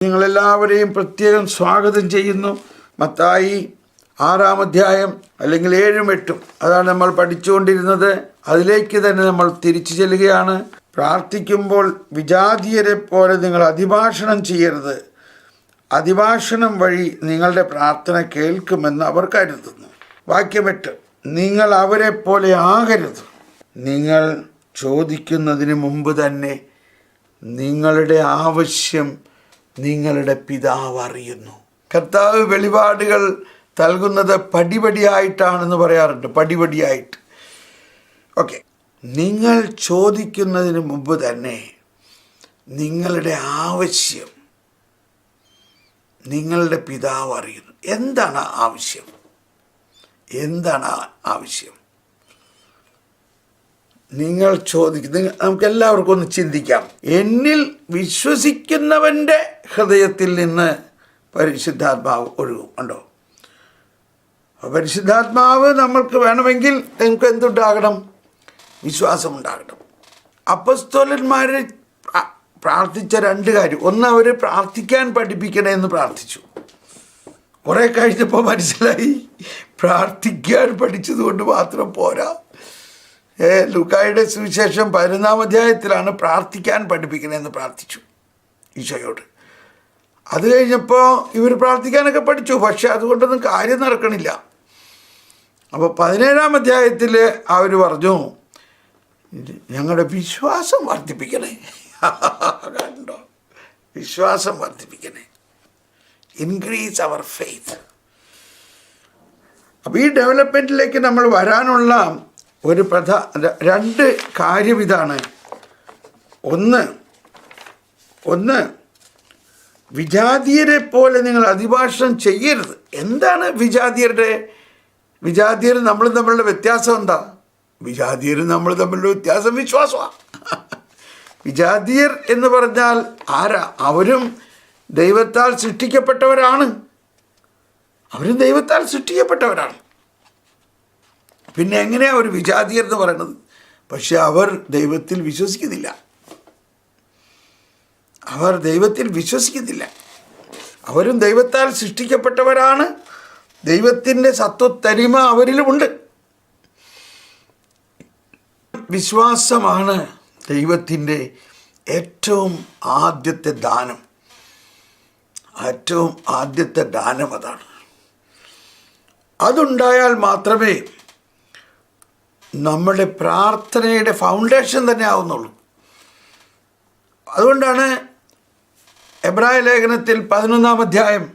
നിങ്ങളെല്ലാവരെയും പ്രത്യേകം സ്വാഗതം ചെയ്യുന്നു. മത്തായി 6-ാം അധ്യായം അല്ലെങ്കിൽ 7-ഉം 8-ഉം അതാണ് നമ്മൾ പഠിച്ചുകൊണ്ടിരുന്നത്. അതിലേക്ക് തന്നെ നമ്മൾ തിരിച്ചു ചെല്ലുകയാണ്. പ്രാർത്ഥിക്കുമ്പോൾ വിജാതീയരെ പോലെ നിങ്ങൾ അതിഭാഷണം ചെയ്യരുത്. അതിഭാഷണം വഴി നിങ്ങളുടെ പ്രാർത്ഥന കേൾക്കുമെന്ന് അവർ കരുതുന്നു. വാക്യം 8, നിങ്ങൾ അവരെ പോലെ ആകരുത്. നിങ്ങൾ ചോദിക്കുന്നതിന് മുമ്പ് തന്നെ നിങ്ങളുടെ ആവശ്യം നിങ്ങളുടെ പിതാവ് അറിയുന്നു. കർത്താവ് വെളിപാടുകൾ നൽകുന്നത് പടിപടിയായിട്ടാണെന്ന് പറയാറുണ്ട്. പടിപടിയായിട്ട്. ഓക്കെ, നിങ്ങൾ ചോദിക്കുന്നതിന് മുമ്പ് തന്നെ നിങ്ങളുടെ ആവശ്യം നിങ്ങളുടെ പിതാവ് അറിയുന്നു. എന്താണ് ആവശ്യം? എന്താണ് ആവശ്യം? നിങ്ങൾ ചോദിക്കുന്നത് നമുക്ക് എല്ലാവർക്കും ഒന്ന് ചിന്തിക്കാം. എന്നിൽ വിശ്വസിക്കുന്നവൻ്റെ ഹൃദയത്തിൽ നിന്ന് പരിശുദ്ധാത്മാവ് ഒഴുകും. ഉണ്ടോ? പരിശുദ്ധാത്മാവ് നമ്മൾക്ക് വേണമെങ്കിൽ നമുക്ക് എന്തുണ്ടാകണം? വിശ്വാസമുണ്ടാകണം. അപ്പസ്തോലന്മാർ പ്രാർത്ഥിച്ച 2 കാര്യം. ഒന്ന്, അവർ പ്രാർത്ഥിക്കാൻ പഠിപ്പിക്കണേ എന്ന് പ്രാർത്ഥിച്ചു. കുറേ കഴിഞ്ഞപ്പോൾ മനസ്സിലായി പ്രാർത്ഥിക്കാൻ പഠിച്ചതുകൊണ്ട് മാത്രം പോരാ. ലൂക്കായുടെ സുവിശേഷം 11-ാം അധ്യായത്തിലാണ് പ്രാർത്ഥിക്കാൻ പഠിപ്പിക്കണമെന്ന് പ്രാർത്ഥിച്ചു ഈശോയോട്. അത് കഴിഞ്ഞപ്പോൾ ഇവർ പ്രാർത്ഥിക്കാനൊക്കെ പഠിച്ചു, പക്ഷെ അതുകൊണ്ടൊന്നും കാര്യം നടക്കണില്ല. അപ്പോൾ 17-ാം അധ്യായത്തിൽ അവർ പറഞ്ഞു, ഞങ്ങളുടെ വിശ്വാസം വർദ്ധിപ്പിക്കണേ. കണ്ടോ? വിശ്വാസം വർദ്ധിപ്പിക്കണേ. ഇൻക്രീസ് അവർ ഫെയ്ത്ത്. അപ്പോൾ ഈ ഡെവലപ്മെൻറ്റിലേക്ക് നമ്മൾ വരാനുള്ള ഒരു 2 കാര്യം ഇതാണ്. ഒന്ന് വിജാതീയരെ പോലെ നിങ്ങൾ അതിഭാഷണം ചെയ്യരുത്. എന്താണ് വിജാതീയർ നമ്മൾ തമ്മിലുള്ള വ്യത്യാസം എന്താ? വിജാതീയർ നമ്മൾ തമ്മിലുള്ള വ്യത്യാസം വിശ്വാസമാണ്. വിജാതീയർ എന്ന് പറഞ്ഞാൽ ആരാ? അവരും ദൈവത്താൽ സൃഷ്ടിക്കപ്പെട്ടവരാണ്. പിന്നെ എങ്ങനെയാണ് അവർ വിജാതീയർ എന്ന് പറയുന്നത്? പക്ഷെ അവർ ദൈവത്തിൽ വിശ്വസിക്കുന്നില്ല. അവരും ദൈവത്താൽ സൃഷ്ടിക്കപ്പെട്ടവരാണ്. ദൈവത്തിൻ്റെ സത്വത്തരിമ അവരിലുമുണ്ട്. വിശ്വാസമാണ് ദൈവത്തിൻ്റെ ഏറ്റവും ആദ്യത്തെ ദാനം. അതാണ്. അതുണ്ടായാൽ മാത്രമേ നമ്മുടെ പ്രാർത്ഥനയുടെ ഫൗണ്ടേഷൻ തന്നെ ആവുന്നുള്ളൂ. അതുകൊണ്ടാണ് എബ്രായ ലേഖനത്തിൽ 11-ാം അധ്യായം,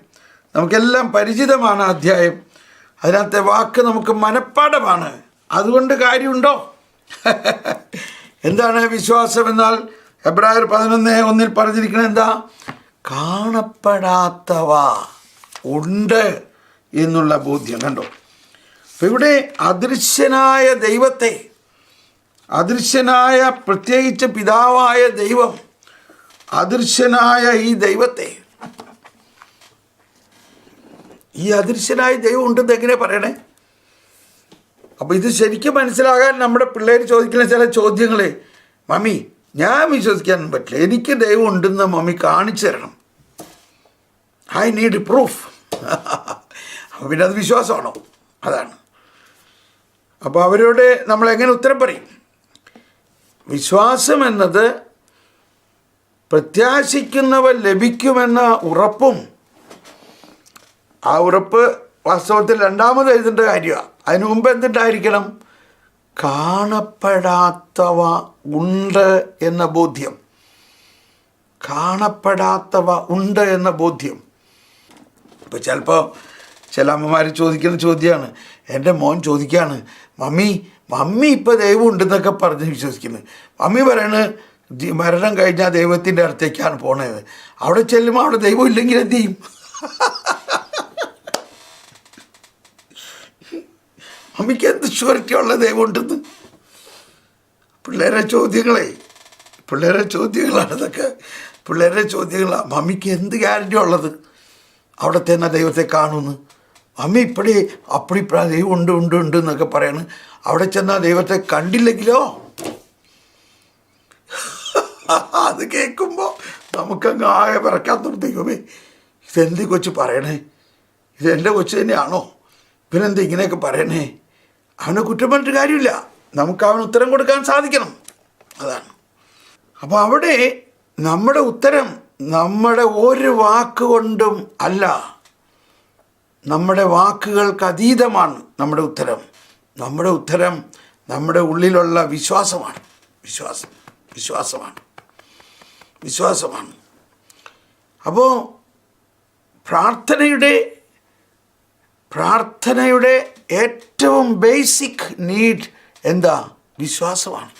നമുക്കെല്ലാം പരിചിതമാണ് അധ്യായം. അതിനകത്തെ വാക്ക് നമുക്ക് മനഃപ്പാഠമാണ്. അതുകൊണ്ട് കാര്യമുണ്ടോ? എന്താണ് വിശ്വാസം എന്നാൽ? എബ്രായർ 11:1 പറഞ്ഞിരിക്കുന്നത് എന്താ? കാണപ്പെടാത്തവ ഉണ്ട് എന്നുള്ള ബോധ്യം. കണ്ടോ? അപ്പം ഇവിടെ അദൃശ്യനായ ദൈവത്തെ, പ്രത്യേകിച്ച് പിതാവായ ദൈവം, അദൃശ്യനായ ഈ ദൈവത്തെ, ഈ അദൃശ്യനായ ദൈവം ഉണ്ടെന്ന് എങ്ങനെ പറയണേ? അപ്പോൾ ഇത് ശരിക്കും മനസ്സിലാകാൻ നമ്മുടെ പിള്ളേർ ചോദിക്കുന്ന ചില ചോദ്യങ്ങൾ, മമ്മി ഞാൻ വിശ്വസിക്കാനും പറ്റില്ല, എനിക്ക് ദൈവം ഉണ്ടെന്ന് മമ്മി കാണിച്ചു തരണം. I need proof. അപ്പോൾ പിന്നെ അത് വിശ്വാസമാണോ? അതാണ്. അപ്പോൾ അവരോട് നമ്മൾ എങ്ങനെ ഉത്തരം പറയും? വിശ്വാസം എന്നത് പ്രത്യാശിക്കുന്നവ ലഭിക്കുമെന്ന ഉറപ്പും, ആ ഉറപ്പ് വാസ്തവത്തിൽ 2ാമത് എഴുതേണ്ട കാര്യമാണ്. അതിനു മുമ്പ് എന്തുണ്ടായിരിക്കണം? കാണപ്പെടാത്തവ ഉണ്ട് എന്ന ബോധ്യം. ഇപ്പോൾ ചിലപ്പോൾ ചില അമ്മമാർ ചോദിക്കുന്ന ചോദ്യമാണ്, എൻ്റെ മോൻ ചോദിക്കുകയാണ്, മമ്മി ഇപ്പോൾ ദൈവം ഉണ്ടെന്നൊക്കെ പറഞ്ഞ് വിശ്വസിക്കുന്നത്. മമ്മി പറയണത് മരണം കഴിഞ്ഞാൽ ദൈവത്തിൻ്റെ അടുത്തേക്കാണ് പോണത്. അവിടെ ചെല്ലുമ്പോൾ അവിടെ ദൈവം ഇല്ലെങ്കിൽ എന്ത് ചെയ്യും? മമ്മിക്ക് എന്ത് ഷുവറിറ്റി ഉള്ള ദൈവം ഉണ്ടെന്ന്? പിള്ളേരെ ചോദ്യങ്ങളാണ് ഇതൊക്കെ. പിള്ളേരെ ചോദ്യങ്ങളാണ്. മമ്മിക്ക് എന്ത് ഗ്യാരണ്ടി ഉള്ളത് അവിടെ തന്നെ ദൈവത്തെ കാണുമെന്ന്? മമ്മി അപ്പടി ദൈവം ഉണ്ട് എന്നൊക്കെ പറയണ്. അവിടെ ചെന്നാൽ ദൈവത്തെ കണ്ടില്ലെങ്കിലോ? അത് കേൾക്കുമ്പോൾ നമുക്കങ്ങ് ആകെ പിറക്കാത്തൊരു ദൈവമേ, ഇതെന്ത് കൊച്ചു പറയണേ, ഇതെൻ്റെ കൊച്ചു തന്നെയാണോ, ഇവനെന്ത് ഇങ്ങനെയൊക്കെ പറയണേ. അവനെ കുറ്റം പറഞ്ഞിട്ട് കാര്യമില്ല, നമുക്ക് അവന് ഉത്തരം കൊടുക്കാൻ സാധിക്കണം, അതാണ്. അപ്പോൾ അവിടെ നമ്മുടെ ഉത്തരം നമ്മുടെ ഒരു വാക്കുകൊണ്ടും അല്ല, നമ്മുടെ വാക്കുകൾക്ക് അതീതമാണ് നമ്മുടെ ഉത്തരം. നമ്മുടെ ഉത്തരം നമ്മുടെ ഉള്ളിലുള്ള വിശ്വാസമാണ്. വിശ്വാസമാണ്. അപ്പോൾ പ്രാർത്ഥനയുടെ ഏറ്റവും ബേസിക് നീഡ് എന്താ? വിശ്വാസമാണ്.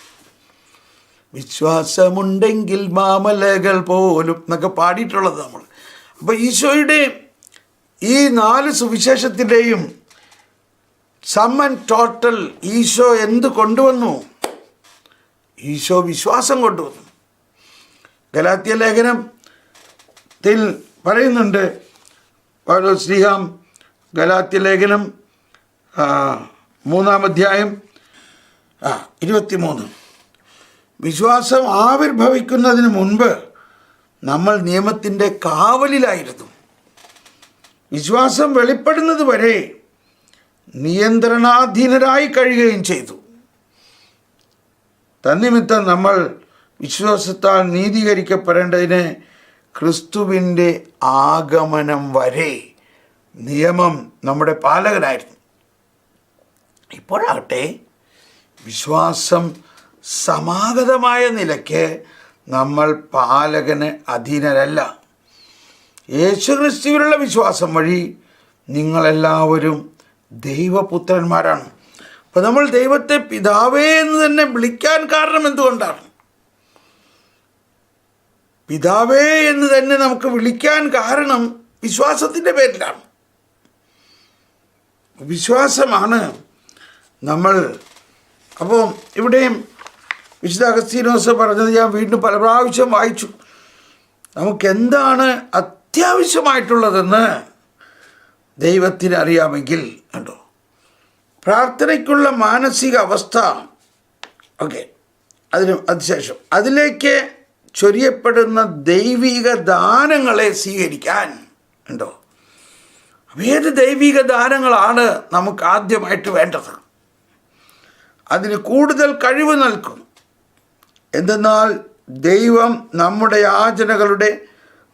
വിശ്വാസമുണ്ടെങ്കിൽ മാമലകൾ പോലും എന്നൊക്കെ പാടിയിട്ടുള്ളത് നമ്മൾ. അപ്പോൾ ഈശോയുടെ ഈ 4 സുവിശേഷത്തിൻ്റെയും സം ആൻഡ് ടോട്ടൽ ഈശോ എന്ത് കൊണ്ടുവന്നു? ഈശോ വിശ്വാസം കൊണ്ടുവന്നു. ഗലാത്യ ലേഖനത്തിൽ പറയുന്നുണ്ട് പൗലോസ് ശ്ലീഹ, ഗലാത്യ ലേഖനം 3-ാം അധ്യായം 23, വിശ്വാസം ആവിർഭവിക്കുന്നതിന് മുൻപ് നമ്മൾ നിയമത്തിൻ്റെ കാവലിലായിരുന്നു. വിശ്വാസം വെളിപ്പെടുന്നത് വരെ നിയന്ത്രണാധീനരായി കഴിയുകയും ചെയ്തു. തന്നിമിത്തം നമ്മൾ വിശ്വാസത്താൽ നീതീകരിക്കപ്പെടേണ്ടതിന് ക്രിസ്തുവിൻ്റെ ആഗമനം വരെ നിയമം നമ്മുടെ പാലകനായിരുന്നു. ഇപ്പോഴാകട്ടെ വിശ്വാസം സമാഗതമായ നിലയ്ക്ക് നമ്മൾ പാലകന് അധീനരല്ല. യേശുക്രിസ്തുവിലുള്ള വിശ്വാസം വഴി നിങ്ങളെല്ലാവരും ദൈവപുത്രന്മാരാണ്. അപ്പോൾ നമ്മൾ ദൈവത്തെ പിതാവേ എന്ന് തന്നെ വിളിക്കാൻ കാരണം എന്തുകൊണ്ടാണ്? പിതാവേ എന്ന് തന്നെ നമുക്ക് വിളിക്കാൻ കാരണം വിശ്വാസത്തിൻ്റെ പേരിലാണ്. വിശ്വാസമാണ് നമ്മൾ. അപ്പോൾ ഇവിടെയും വിശുദ്ധ അഗസ്തീനോസ് പറഞ്ഞത് ഞാൻ വീണ്ടും പല പ്രാവശ്യം വായിച്ചു. നമുക്കെന്താണ് അത്യാവശ്യമായിട്ടുള്ളതെന്ന് ദൈവത്തിന് അറിയാമെങ്കിൽ കണ്ടോ, പ്രാർത്ഥനയ്ക്കുള്ള മാനസിക അവസ്ഥ, ഓക്കെ, അതിനുശേഷം അതിലേക്ക് ചൊരിയപ്പെടുന്ന ദൈവിക ദാനങ്ങളെ സ്വീകരിക്കാൻ ഉണ്ടോ. ഏത് ദൈവിക ദാനങ്ങളാണ് നമുക്ക് ആദ്യമായിട്ട് വേണ്ടത്? അതിന് കൂടുതൽ കഴിവ് നൽകും. എന്തെന്നാൽ ദൈവം നമ്മുടെ യാചനകളുടെ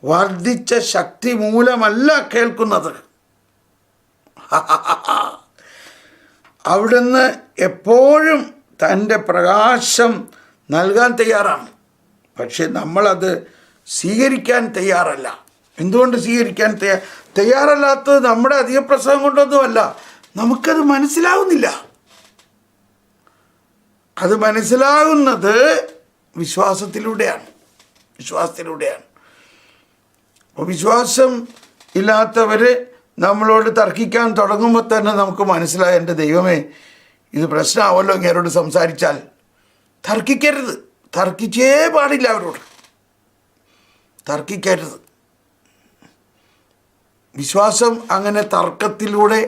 വർദ്ധിച്ച ശക്തി മൂലമല്ല കേൾക്കുന്നത്. അവിടുന്ന് എപ്പോഴും തൻ്റെ പ്രകാശം നൽകാൻ തയ്യാറാണ്. പക്ഷെ നമ്മളത് സ്വീകരിക്കാൻ തയ്യാറല്ല. എന്തുകൊണ്ട് സ്വീകരിക്കാൻ തയ്യാറല്ലാത്തത്? നമ്മുടെ അധിക പ്രസംഗം കൊണ്ടൊന്നുമല്ല, നമുക്കത് മനസ്സിലാവുന്നില്ല. അത് മനസ്സിലാകുന്നത് വിശ്വാസത്തിലൂടെയാണ്. അപ്പോൾ വിശ്വാസം ഇല്ലാത്തവർ നമ്മളോട് തർക്കിക്കാൻ തുടങ്ങുമ്പോൾ തന്നെ നമുക്ക് മനസ്സിലായ, എൻ്റെ ദൈവമേ, ഇത് പ്രശ്നമാവല്ലോ ഇങ്ങനോട് സംസാരിച്ചാൽ. തർക്കിക്കരുത്, തർക്കിച്ചേ പാടില്ല, അവരോട് തർക്കിക്കരുത്. വിശ്വാസം അങ്ങനെ തർക്കത്തിലൂടെ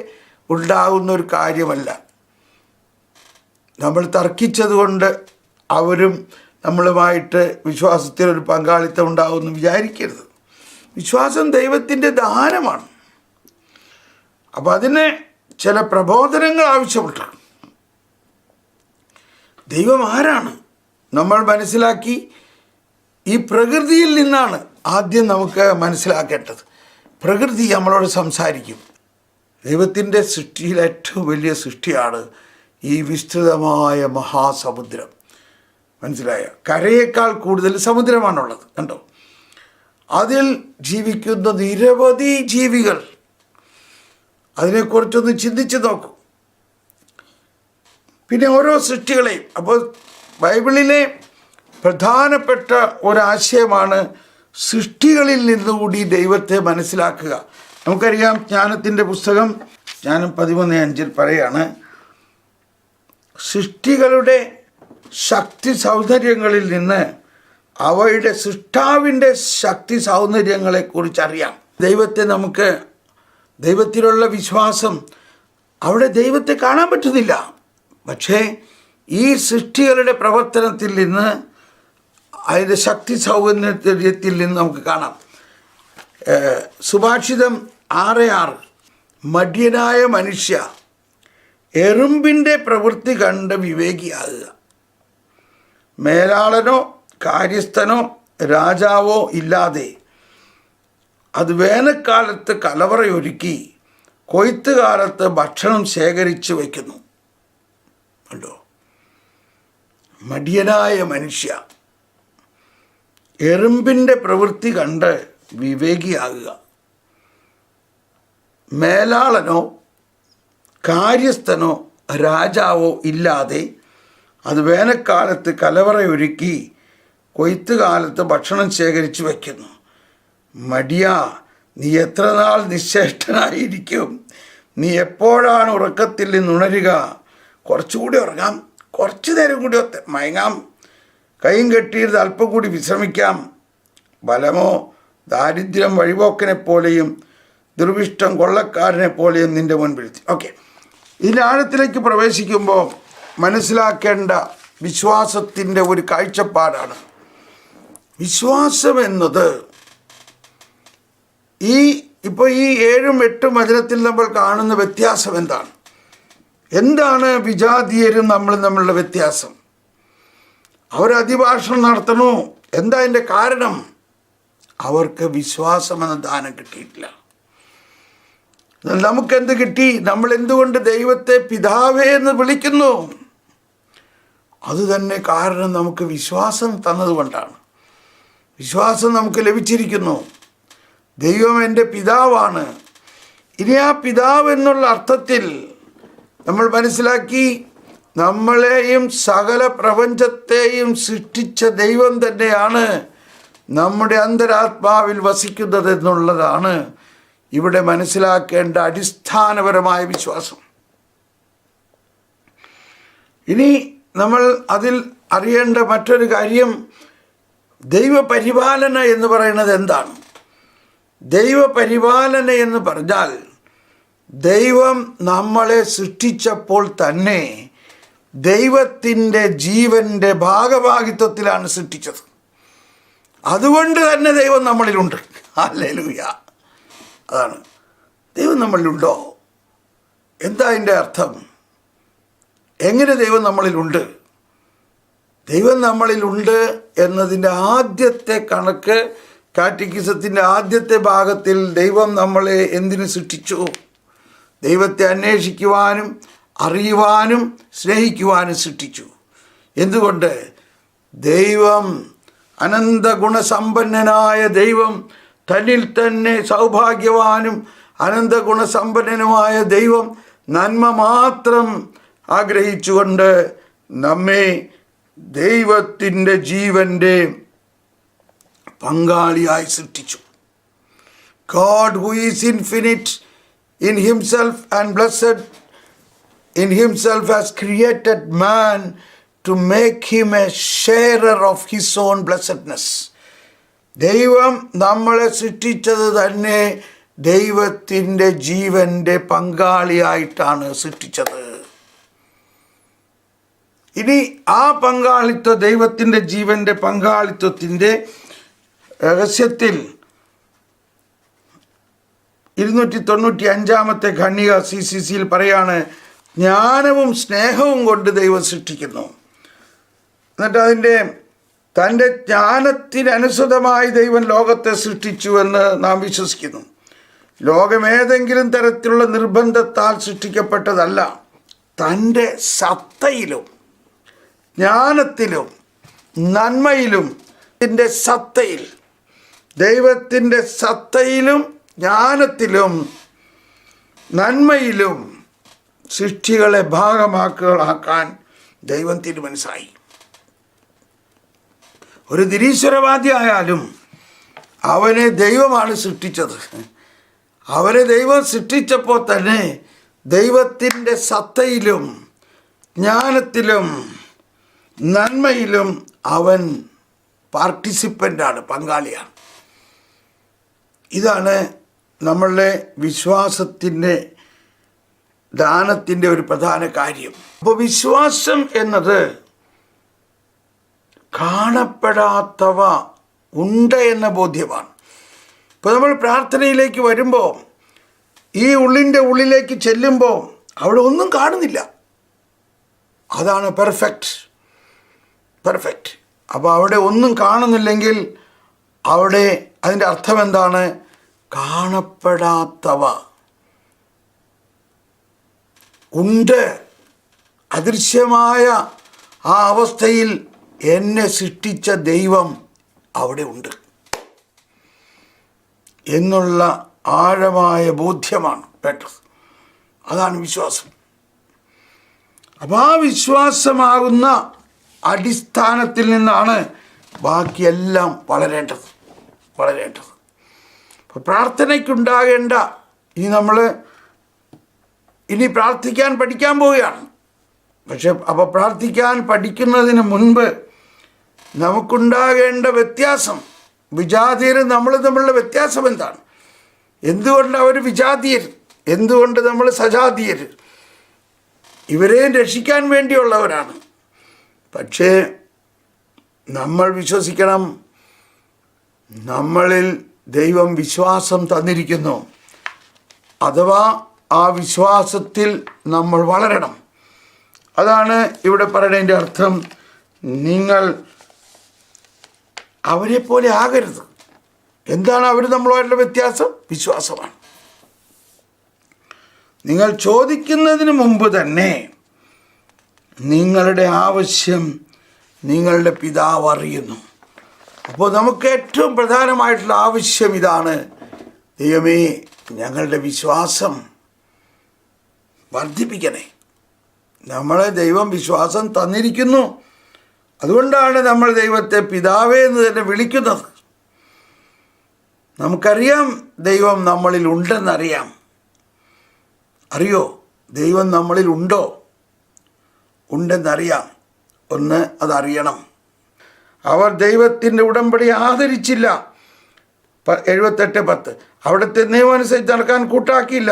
ഉണ്ടാകുന്ന ഒരു കാര്യമല്ല. നമ്മൾ തർക്കിച്ചതുകൊണ്ട് അവരും നമ്മളുമായിട്ട് വിശ്വാസത്തിൽ ഒരു പങ്കാളിത്തം ഉണ്ടാകുമെന്ന് വിചാരിക്കരുത്. വിശ്വാസം ദൈവത്തിൻ്റെ ദാനമാണ്. അപ്പം അതിന് ചില പ്രബോധനങ്ങൾ ആവശ്യമുണ്ട്. ദൈവം ആരാണ് നമ്മൾ മനസ്സിലാക്കി ഈ പ്രകൃതിയിൽ നിന്നാണ് ആദ്യം നമുക്ക് മനസ്സിലാക്കേണ്ടത്. പ്രകൃതി നമ്മളോട് സംസാരിക്കും. ദൈവത്തിൻ്റെ സൃഷ്ടിയിൽ ഏറ്റവും വലിയ സൃഷ്ടിയാണ് ഈ വിസ്തൃതമായ മഹാസമുദ്രം. മനസ്സിലായ? കരയേക്കാൾ കൂടുതൽ സമുദ്രമാണുള്ളത്, കണ്ടോ? അതിൽ ജീവിക്കുന്ന നിരവധി ജീവികൾ. അതിനെക്കുറിച്ചൊന്ന് ചിന്തിച്ച് നോക്കൂ. പിന്നെ ഓരോ സൃഷ്ടികളെയും. അപ്പോൾ ബൈബിളിലെ പ്രധാനപ്പെട്ട ഒരാശയമാണ് സൃഷ്ടികളിൽ നിന്നുകൂടി ദൈവത്തെ മനസ്സിലാക്കുക. നമുക്കറിയാം, ജ്ഞാനത്തിൻ്റെ പുസ്തകം ജ്ഞാനം 13:5 പറയാണ്, സൃഷ്ടികളുടെ ശക്തി സൗന്ദര്യങ്ങളിൽ നിന്ന് അവയുടെ സൃഷ്ടാവിൻ്റെ ശക്തി സൗന്ദര്യങ്ങളെക്കുറിച്ചറിയാം. ദൈവത്തെ നമുക്ക്, ദൈവത്തിലുള്ള വിശ്വാസം, അവിടെ ദൈവത്തെ കാണാൻ പറ്റുന്നില്ല. പക്ഷേ ഈ സൃഷ്ടികളുടെ പ്രവർത്തനത്തിൽ നിന്ന് അതിൻ്റെ ശക്തി സൗകര്യത്തിൽ നിന്ന് നമുക്ക് കാണാം. സുഭാഷിതം 6:6 മടിയനായ മനുഷ്യ എറുമ്പിൻ്റെ പ്രവൃത്തി കണ്ട് വിവേകിയാകുക. മേലാളനോ കാര്യസ്ഥനോ രാജാവോ ഇല്ലാതെ അത് വേനൽക്കാലത്ത് കലവറയൊരുക്കി കൊയ്ത്തുകാലത്ത് ഭക്ഷണം ശേഖരിച്ചു വയ്ക്കുന്നു. കണ്ടോ? മടിയനായ മനുഷ്യ എറുമ്പിൻ്റെ പ്രവൃത്തി കണ്ട് വിവേകിയാകുക. മേലാളനോ കാര്യസ്ഥനോ രാജാവോ ഇല്ലാതെ അത് വേനൽക്കാലത്ത് കലവറയൊരുക്കി കൊയ്ത്തുകാലത്ത് ഭക്ഷണം ശേഖരിച്ചു വയ്ക്കുന്നു. മടിയാ, നീ എത്ര നാൾ നിശ്ചേഷ്ടനായിരിക്കും? നീ എപ്പോഴാണ് ഉറക്കത്തിൽ നിന്നുണരുക? കുറച്ചുകൂടി ഉറങ്ങാം, കുറച്ചു നേരം കൂടി മയങ്ങാം, കൈയും കെട്ടിയിരുന്ന് അല്പം കൂടി വിശ്രമിക്കാം. ബലമോ ദാരിദ്ര്യം വഴിപോക്കനെ പോലെയും ദുർവിഷ്ടം കൊള്ളക്കാരനെ പോലെയും നിൻ്റെ മുൻപിലെത്തി. ഓക്കെ, ഇതിൻ്റെ ആഴത്തിലേക്ക് പ്രവേശിക്കുമ്പോൾ മനസ്സിലാക്കേണ്ട വിശ്വാസത്തിൻ്റെ ഒരു കാഴ്ചപ്പാടാണ്. വിശ്വാസം എന്നത് ഇപ്പോൾ ഈ 7ഉം 8ഉം വചനത്തിൽ നമ്മൾ കാണുന്ന വ്യത്യാസം എന്താണ്? എന്താണ് വിജാതീയരും നമ്മളുള്ള വ്യത്യാസം? അവർ അതിഭാഷണം നടത്തണോ? എന്താ അതിൻ്റെ കാരണം? അവർക്ക് വിശ്വാസം എന്ന ദാനം കിട്ടിയിട്ടില്ല. നമുക്കെന്ത് കിട്ടി? നമ്മൾ എന്തുകൊണ്ട് ദൈവത്തെ പിതാവേ എന്ന് വിളിക്കുന്നു? അതുതന്നെ കാരണം നമുക്ക് വിശ്വാസം തന്നതുകൊണ്ടാണ്. വിശ്വാസം നമുക്ക് ലഭിച്ചിരിക്കുന്നു. ദൈവം എൻ്റെ പിതാവാണ്. ഇനി ആ പിതാവ് എന്നുള്ള അർത്ഥത്തിൽ നമ്മൾ മനസ്സിലാക്കി, നമ്മളെയും സകല പ്രപഞ്ചത്തെയും സൃഷ്ടിച്ച ദൈവം തന്നെയാണ് നമ്മുടെ അന്തരാത്മാവിൽ വസിക്കുന്നത് എന്നുള്ളതാണ് ഇവിടെ മനസ്സിലാക്കേണ്ട അടിസ്ഥാനപരമായ വിശ്വാസം. ഇനി നമ്മൾ അതിൽ അറിയേണ്ട മറ്റൊരു കാര്യം, ദൈവപരിപാലന എന്ന് പറയുന്നത് എന്താണ്? ദൈവപരിപാലന എന്ന് പറഞ്ഞാൽ ദൈവം നമ്മളെ സൃഷ്ടിച്ചപ്പോൾ തന്നെ ദൈവത്തിൻ്റെ ജീവൻ്റെ ഭാഗഭാഗിത്വത്തിലാണ് സൃഷ്ടിച്ചത്. അതുകൊണ്ട് തന്നെ ദൈവം നമ്മളിലുണ്ട്. ഹല്ലേലൂയ. അതാണ്, ദൈവം നമ്മളിലുണ്ടോ? എന്താ അതിൻ്റെ അർത്ഥം? എങ്ങനെ ദൈവം നമ്മളിലുണ്ട്? ദൈവം നമ്മളിലുണ്ട് എന്നതിൻ്റെ ആദ്യത്തെ കണക്ക് കാറ്റഗിസത്തിൻ്റെ ആദ്യത്തെ ഭാഗത്തിൽ ദൈവം നമ്മളെ എന്തിനു സൃഷ്ടിച്ചു? ദൈവത്തെ അന്വേഷിക്കുവാനും അറിയുവാനും സ്നേഹിക്കുവാനും സൃഷ്ടിച്ചു. എന്തുകൊണ്ട്? ദൈവം അനന്ത ഗുണസമ്പന്നനായ ദൈവം, തന്നിൽ തന്നെ സൗഭാഗ്യവാനും അനന്ത ഗുണസമ്പന്നനുമായ ദൈവം നന്മ മാത്രം ആഗ്രഹിച്ചുകൊണ്ട് നമ്മെ ദൈവത്തിൻ്റെ ജീവൻ്റെ പങ്കാളിയായി സൃഷ്ടിച്ചു. God who is infinite in himself and blessed in himself has created man to make him a sharer of his own blessedness. ദൈവം നമ്മളെ സൃഷ്ടിച്ചത് തന്നെ ദൈവത്തിൻ്റെ ജീവൻ്റെ പങ്കാളിയായിട്ടാണ് സൃഷ്ടിച്ചത്. ഇനി ആ പങ്കാളിത്വം, ദൈവത്തിൻ്റെ ജീവൻ്റെ പങ്കാളിത്വത്തിൻ്റെ രഹസ്യത്തിൽ 295 ഖണ്ഡിക CCCയിൽ പറയാണ്, ജ്ഞാനവും സ്നേഹവും കൊണ്ട് ദൈവം സൃഷ്ടിക്കുന്നു. എന്നിട്ട് അതിൻ്റെ തൻ്റെ ജ്ഞാനത്തിനനുസൃതമായി ദൈവം ലോകത്തെ സൃഷ്ടിച്ചുവെന്ന് നാം വിശ്വസിക്കുന്നു. ലോകമേതെങ്കിലും തരത്തിലുള്ള നിർബന്ധത്താൽ സൃഷ്ടിക്കപ്പെട്ടതല്ല. തൻ്റെ സത്തയിലും ജ്ഞാനത്തിലും നന്മയിലും സത്തയിൽ, ദൈവത്തിൻ്റെ സത്തയിലും ജ്ഞാനത്തിലും നന്മയിലും സൃഷ്ടികളെ ഭാഗമാക്കാൻ ദൈവം തീരുമാനിച്ചായി. ഒരു നിരീശ്വരവാദി ആയാലും അവനെ ദൈവമാണ് സൃഷ്ടിച്ചത്. അവനെ ദൈവം സൃഷ്ടിച്ചപ്പോൾ തന്നെ ദൈവത്തിൻ്റെ സത്തയിലും ജ്ഞാനത്തിലും നന്മയിലും അവൻ പാർട്ടിസിപ്പൻ്റാണ്, പങ്കാളിയാണ്. ഇതാണ് നമ്മളുടെ വിശ്വാസത്തിൻ്റെ ദാനത്തിൻ്റെ ഒരു പ്രധാന കാര്യം. അപ്പോൾ വിശ്വാസം എന്നത് കാണപ്പെടാത്തവ ഉണ്ട് എന്ന ബോധ്യമാണ്. ഇപ്പോൾ നമ്മൾ പ്രാർത്ഥനയിലേക്ക് വരുമ്പോൾ, ഈ ഉള്ളിൻ്റെ ഉള്ളിലേക്ക് ചെല്ലുമ്പോൾ അവിടെ ഒന്നും കാണുന്നില്ല. അതാണ് പെർഫെക്റ്റ്. അപ്പോൾ അവിടെ ഒന്നും കാണുന്നില്ലെങ്കിൽ അവിടെ അതിൻ്റെ അർത്ഥം എന്താണ്? കാണപ്പെടാത്തവ ഉണ്ട്. അദൃശ്യമായ ആ അവസ്ഥയിൽ എന്നെ സൃഷ്ടിച്ച ദൈവം അവിടെ ഉണ്ട് എന്നുള്ള ആഴമായ ബോധ്യമാണ് വേണ്ടത്. അതാണ് വിശ്വാസം. അപ്പോൾ ആ വിശ്വാസമാകുന്ന അടിസ്ഥാനത്തിൽ നിന്നാണ് ബാക്കിയെല്ലാം വളരേണ്ടത്. അപ്പോൾ പ്രാർത്ഥനയ്ക്കുണ്ടാകേണ്ട നമ്മൾ ഇനി പ്രാർത്ഥിക്കാൻ പഠിക്കാൻ പോവുകയാണ്. പക്ഷെ അപ്പോൾ പ്രാർത്ഥിക്കാൻ പഠിക്കുന്നതിന് മുൻപ് നമുക്കുണ്ടാകേണ്ട വ്യത്യാസം, വിജാതീയരും നമ്മൾ തമ്മിലുള്ള വ്യത്യാസം എന്താണ്? എന്തുകൊണ്ട് അവർ വിജാതീയർ, എന്തുകൊണ്ട് നമ്മൾ സജാതീയർ? ഇവരെയും രക്ഷിക്കാൻ വേണ്ടിയുള്ളവരാണ്. പക്ഷേ നമ്മൾ വിശ്വസിക്കണം, നമ്മളിൽ ദൈവം വിശ്വാസം തന്നിരിക്കുന്നു. അഥവാ ആ വിശ്വാസത്തിൽ നമ്മൾ വളരണം. അതാണ് ഇവിടെ പറയുന്നതിൻ്റെ അർത്ഥം. നിങ്ങൾ അവരെ പോലെ ആകരുത്. എന്താണ് അവർ നമ്മളുമായിട്ടുള്ള വ്യത്യാസം? വിശ്വാസമാണ്. നിങ്ങൾ ചോദിക്കുന്നതിന് മുമ്പ് തന്നെ നിങ്ങളുടെ ആവശ്യം നിങ്ങളുടെ പിതാവ് അറിയുന്നു. അപ്പോൾ നമുക്ക് ഏറ്റവും പ്രധാനമായിട്ടുള്ള ആവശ്യം ഇതാണ്: ദൈവമേ, ഞങ്ങളുടെ വിശ്വാസം വർദ്ധിപ്പിക്കണേ. നമ്മളെ ദൈവം വിശ്വാസം തന്നിരിക്കുന്നു. അതുകൊണ്ടാണ് നമ്മൾ ദൈവത്തെ പിതാവേ എന്ന് തന്നെ വിളിക്കുന്നത്. നമുക്കറിയാം ദൈവം നമ്മളിൽ ഉണ്ടെന്നറിയാം. അറിയോ ദൈവം നമ്മളിൽ ഉണ്ടെന്നറിയാം. ഒന്ന് അതറിയണം. അവർ ദൈവത്തിൻ്റെ ഉടമ്പടി ആദരിച്ചില്ല. 78:10. അവിടുത്തെ നിയമം അനുസരിച്ച് നടക്കാൻ കൂട്ടാക്കിയില്ല.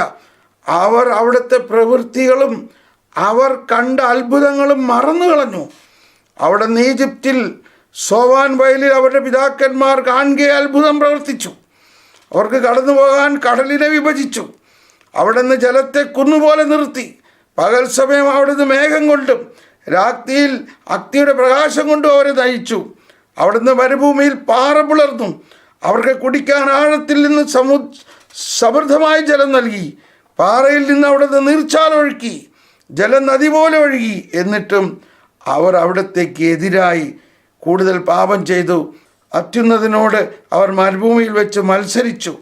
അവർ അവിടുത്തെ പ്രവൃത്തികളും അവർ കണ്ട അത്ഭുതങ്ങളും മറന്നു കളഞ്ഞു. അവിടെ നിന്ന് ഈജിപ്തിൽ സോവാൻ വയലിൽ അവരുടെ പിതാക്കന്മാർ കാണുക അത്ഭുതം പ്രവർത്തിച്ചു. അവർക്ക് കടന്നു പോകാൻ കടലിനെ വിഭജിച്ചു. അവിടെ നിന്ന് ജലത്തെ കുന്നുപോലെ നിർത്തി. പകൽ സമയം അവിടെ നിന്ന് മേഘം കൊണ്ടും രാത്രിയിൽ അഗ്നിയുടെ പ്രകാശം കൊണ്ടും അവരെ നയിച്ചു. അവിടുന്ന് മരുഭൂമിയിൽ പാറ പിളർന്നു. അവർക്ക് കുടിക്കാൻ ആഴത്തിൽ നിന്ന് സമൃദ്ധമായ ജലം നൽകി. പാറയിൽ നിന്ന് അവിടുന്ന് നീർച്ചാലൊഴുക്കി. ജലം നദി പോലെ ഒഴുകി. എന്നിട്ടും അവർ അവിടത്തേക്ക് എതിരായി കൂടുതൽ പാപം ചെയ്തു. അത്യുന്നതിനോട് അവർ മരുഭൂമിയിൽ വെച്ച് മത്സരിച്ചു.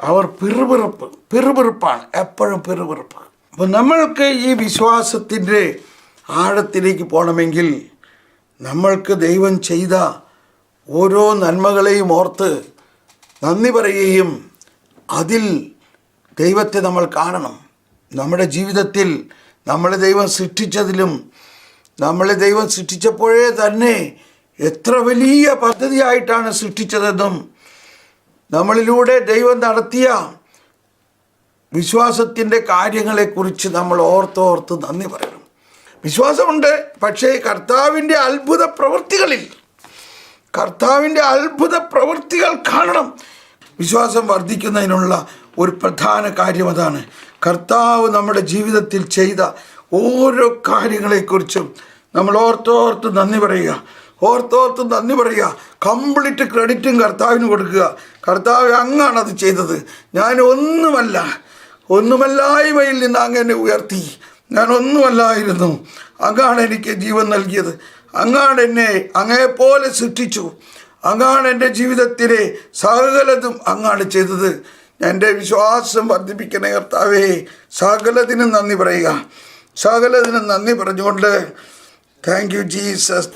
അവർ പിറുപിറുപ്പാണ്, എപ്പോഴും പിറുപിറുപ്പ്. അപ്പോൾ നമ്മൾക്ക് ഈ വിശ്വാസത്തിൻ്റെ ആഴത്തിലേക്ക് പോകണമെങ്കിൽ നമ്മൾക്ക് ദൈവം ചെയ്ത ഓരോ നന്മകളെയും ഓർത്ത് നന്ദി പറയുകയും അതിൽ ദൈവത്തെ നമ്മൾ കാണണം. നമ്മുടെ ജീവിതത്തിൽ നമ്മളെ ദൈവം സൃഷ്ടിച്ചതിലും നമ്മളെ ദൈവം സൃഷ്ടിച്ചപ്പോഴേ തന്നെ എത്ര വലിയ പദ്ധതിയായിട്ടാണ് സൃഷ്ടിച്ചതെന്നും നമ്മളിലൂടെ ദൈവം നടത്തിയ വിശ്വാസത്തിൻ്റെ കാര്യങ്ങളെക്കുറിച്ച് നമ്മൾ ഓർത്തോർത്ത് നന്ദി പറയണം. വിശ്വാസമുണ്ട്, പക്ഷേ കർത്താവിൻ്റെ അത്ഭുത പ്രവൃത്തികൾ കാണണം. വിശ്വാസം വർദ്ധിക്കുന്നതിനുള്ള ഒരു പ്രധാന കാര്യം അതാണ്. കർത്താവ് നമ്മുടെ ജീവിതത്തിൽ ചെയ്ത ഓരോ കാര്യങ്ങളെക്കുറിച്ചും നമ്മൾ ഓർത്തോർത്ത് നന്ദി പറയുക. കംപ്ലീറ്റ് ക്രെഡിറ്റും കർത്താവിന് കൊടുക്കുക. കർത്താവ് അങ്ങാണ് അത് ചെയ്തത്. ഞാൻ ഒന്നുമല്ലായ്മയിൽ നിന്ന് അങ്ങ് എന്നെ ഉയർത്തി. ഞാൻ ഒന്നുമല്ലായിരുന്നു, അങ്ങാണ് എനിക്ക് ജീവൻ നൽകിയത്. അങ്ങാണ് എന്നെ അങ്ങയെപ്പോലെ സൃഷ്ടിച്ചു. അങ്ങാണ് എൻ്റെ ജീവിതത്തിലെ സകലതും അങ്ങാണ് ചെയ്തത്. എൻ്റെ വിശ്വാസം വർദ്ധിപ്പിക്കണേ കർത്താവേ. സകലതിനും നന്ദി പറഞ്ഞുകൊണ്ട് താങ്ക് യു ജീസസ്.